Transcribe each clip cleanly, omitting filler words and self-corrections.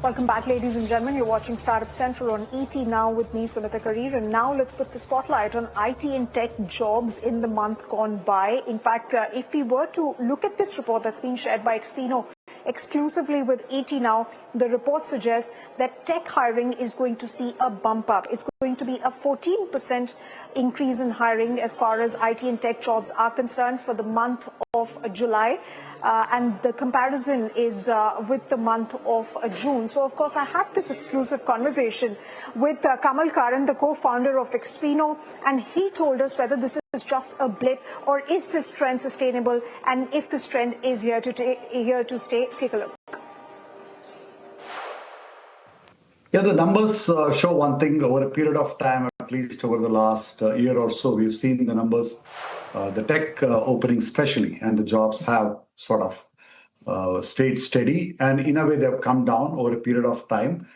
Welcome back, ladies and gentlemen. You're watching Startup Central on ET Now with me, Sumita Karir. And now let's put the spotlight on IT and tech jobs in the month gone by. In fact, if we were to look at this report that's been shared by Expino exclusively with ET Now, the report suggests that tech hiring is going to see a bump up. It's going to be a 14% increase in hiring as far as IT and tech jobs are concerned for the month of July. And the comparison is with the month of June. So, of course, I had this exclusive conversation with Kamal Karan, the co-founder of Expino, and he told us whether this is just a blip or is this trend sustainable, and if this trend is here to stay. Take a look. Yeah, the numbers show one thing. Over a period of time, at least over the last year or so, we've seen the numbers, the tech openings especially, and the jobs have sort of stayed steady. And in a way, they've come down over a period of time.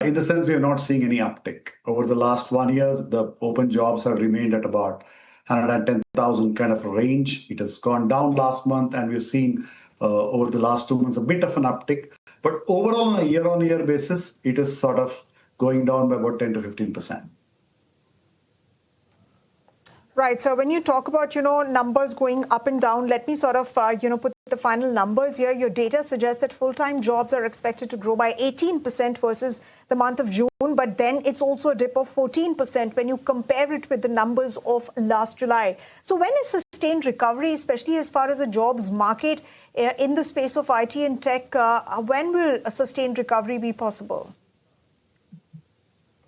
In the sense, we are not seeing any uptick. Over the last 1 year, the open jobs have remained at about 110,000 kind of range. It has gone down last month, and we've seen over the last 2 months a bit of an uptick. But overall, on a year-on-year basis, it is sort of going down by about 10 to 15%. Right. So when you talk about, numbers going up and down, let me sort of, put the final numbers here. Your data suggests that full-time jobs are expected to grow by 18% versus the month of June. But then it's also a dip of 14% when you compare it with the numbers of last July. So when is sustained recovery, especially as far as the jobs market in the space of IT and tech, when will a sustained recovery be possible?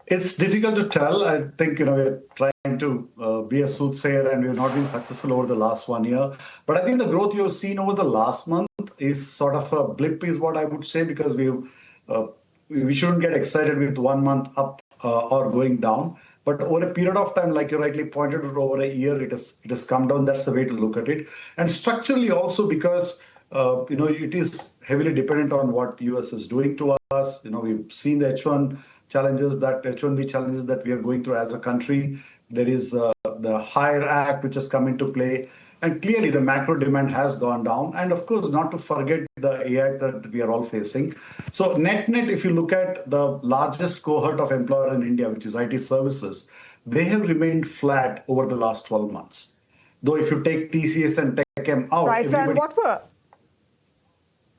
It's difficult to tell. I think, we're trying to be a soothsayer, and we've not been successful over the last 1 year. But I think the growth you've seen over the last month is sort of a blip, is what I would say, because we shouldn't get excited with 1 month up or going down. But over a period of time, like you rightly pointed out, over a year, it has come down. That's the way to look at it. And structurally also because, it is heavily dependent on what US is doing to us. We've seen the H1B challenges that we are going through as a country. There is the Hire Act, which has come into play. And clearly, the macro demand has gone down. And of course, not to forget the AI that we are all facing. So net-net, if you look at the largest cohort of employer in India, which is IT services, they have remained flat over the last 12 months. Though if you take TCS and TechM out... Right, so and what were...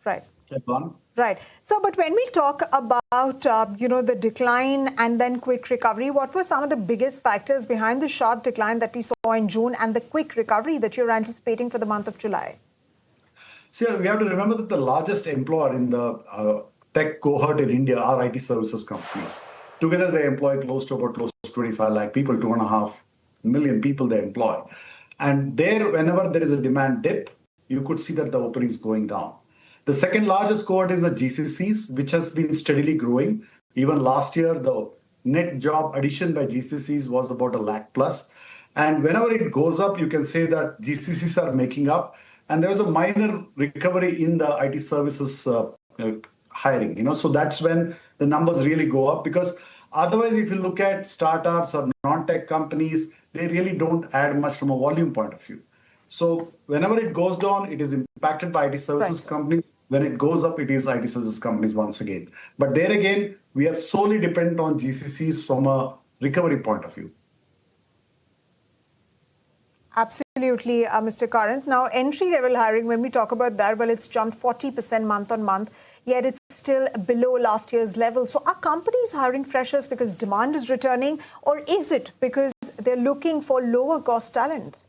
Right. Right. So, but when we talk about, the decline and then quick recovery, what were some of the biggest factors behind the sharp decline that we saw in June and the quick recovery that you're anticipating for the month of July? See, we have to remember that the largest employer in the tech cohort in India are IT services companies. Together, they employ close to 25 lakh people, 2.5 million people they employ. And there, whenever there is a demand dip, you could see that the openings going down. The second largest cohort is the GCCs, which has been steadily growing. Even last year, the net job addition by GCCs was about 1 lakh plus. And whenever it goes up, you can say that GCCs are making up. And there was a minor recovery in the IT services hiring. So that's when the numbers really go up, because otherwise, if you look at startups or non-tech companies, they really don't add much from a volume point of view. So whenever it goes down, it is impacted by IT services companies. When it goes up, it is IT services companies once again. But there again, we are solely dependent on GCCs from a recovery point of view. Absolutely, Mr. Karan. Now, entry-level hiring, when we talk about that, well, it's jumped 40% month on month, yet it's still below last year's level. So are companies hiring freshers because demand is returning, or is it because they're looking for lower cost talent?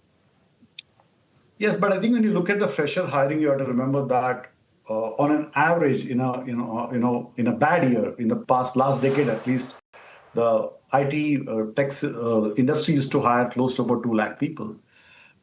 Yes, but I think when you look at the fresher hiring, you have to remember that on an average, in a bad year, in the last decade at least, the IT tech industry used to hire close to about 2 lakh people.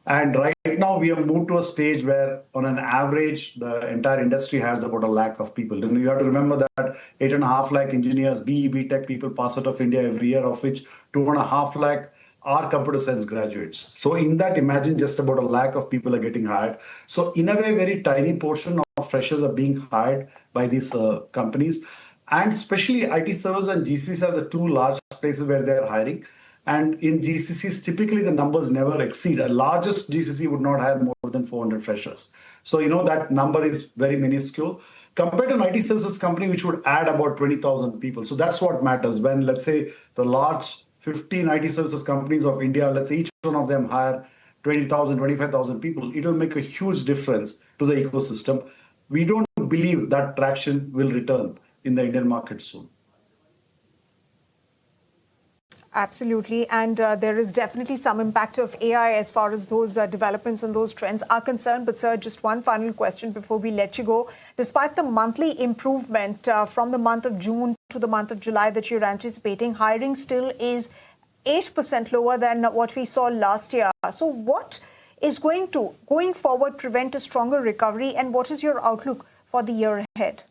And right now, we have moved to a stage where, on an average, the entire industry has about 1 lakh of people. And you have to remember that 8.5 lakh engineers, BE, tech people pass out of India every year, of which 2.5 lakh are computer science graduates. So in that, imagine just about 1 lakh of people are getting hired. So in a way, very tiny portion of freshers are being hired by these companies. And especially IT services and GCCs are the two large places where they're hiring. And in GCCs, typically the numbers never exceed. A largest GCC would not hire more than 400 freshers. So, that number is very minuscule. compared to an IT services company, which would add about 20,000 people. So that's what matters. When, let's say, the large 15 IT services companies of India, let's say each one of them hire 20,000, 25,000 people, it will make a huge difference to the ecosystem. We don't believe that traction will return in the Indian market soon. Absolutely. And there is definitely some impact of AI as far as those developments and those trends are concerned. But, sir, just one final question before we let you go. Despite the monthly improvement from the month of June to the month of July that you're anticipating, hiring still is 8% lower than what we saw last year. So what is going forward, prevent a stronger recovery? And what is your outlook for the year ahead?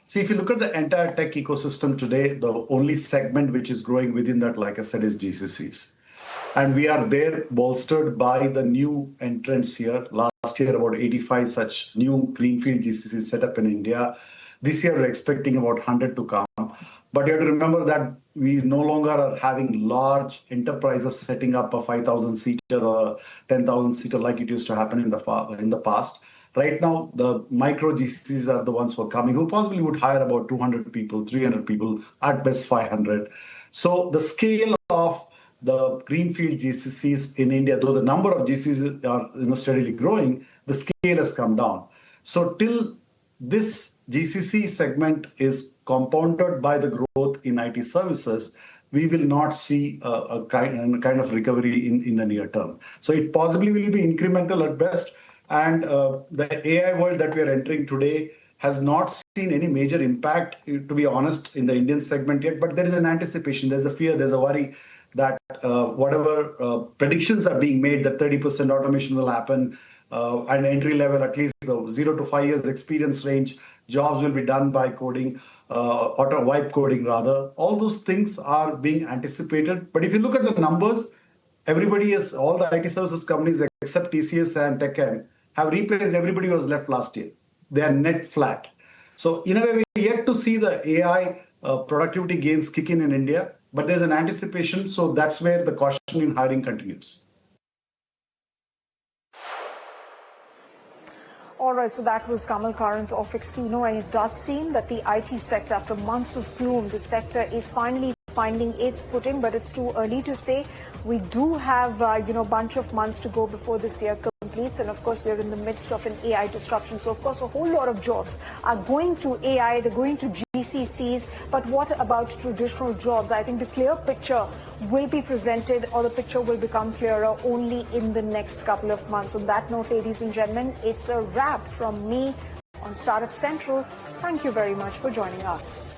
See, if you look at the entire tech ecosystem today, the only segment which is growing within that, like I said, is GCCs. And we are there bolstered by the new entrants here. Last year, about 85 such new greenfield GCCs set up in India. This year, we're expecting about 100 to come. But you have to remember that we no longer are having large enterprises setting up a 5,000-seater or 10,000-seater like it used to happen in the past. Right now, the micro GCCs are the ones who are coming, who possibly would hire about 200 people, 300 people, at best 500. So the scale of the greenfield GCCs in India, though the number of GCCs are steadily growing, the scale has come down. So till this GCC segment is compounded by the growth in IT services, we will not see a kind of recovery in the near term. So it possibly will be incremental at best. And the AI world that we are entering today has not seen any major impact, to be honest, in the Indian segment yet. But there is an anticipation, there's a fear, there's a worry that whatever predictions are being made, that 30% automation will happen, and entry level, at least the 0 to 5 years experience range, jobs will be done by coding, wipe coding rather. All those things are being anticipated. But if you look at the numbers, all the IT services companies except TCS and TechM have replaced everybody who was left last year. They are net flat. So in a way, we're yet to see the AI productivity gains kick in India, but there's an anticipation. So that's where the caution in hiring continues. All right, so that was Kamal Karant of Expino, and it does seem that the IT sector, after months of gloom, the sector is finally finding its footing, but it's too early to say. We do have, a bunch of months to go before this year completes, and of course, we're in the midst of an AI disruption. So, of course, a whole lot of jobs are going to AI, they're going to GCCs, but what about traditional jobs? I think the clear picture will be presented, or the picture will become clearer only in the next couple of months. On that note, ladies and gentlemen, it's a wrap from me on Startup Central. Thank you very much for joining us.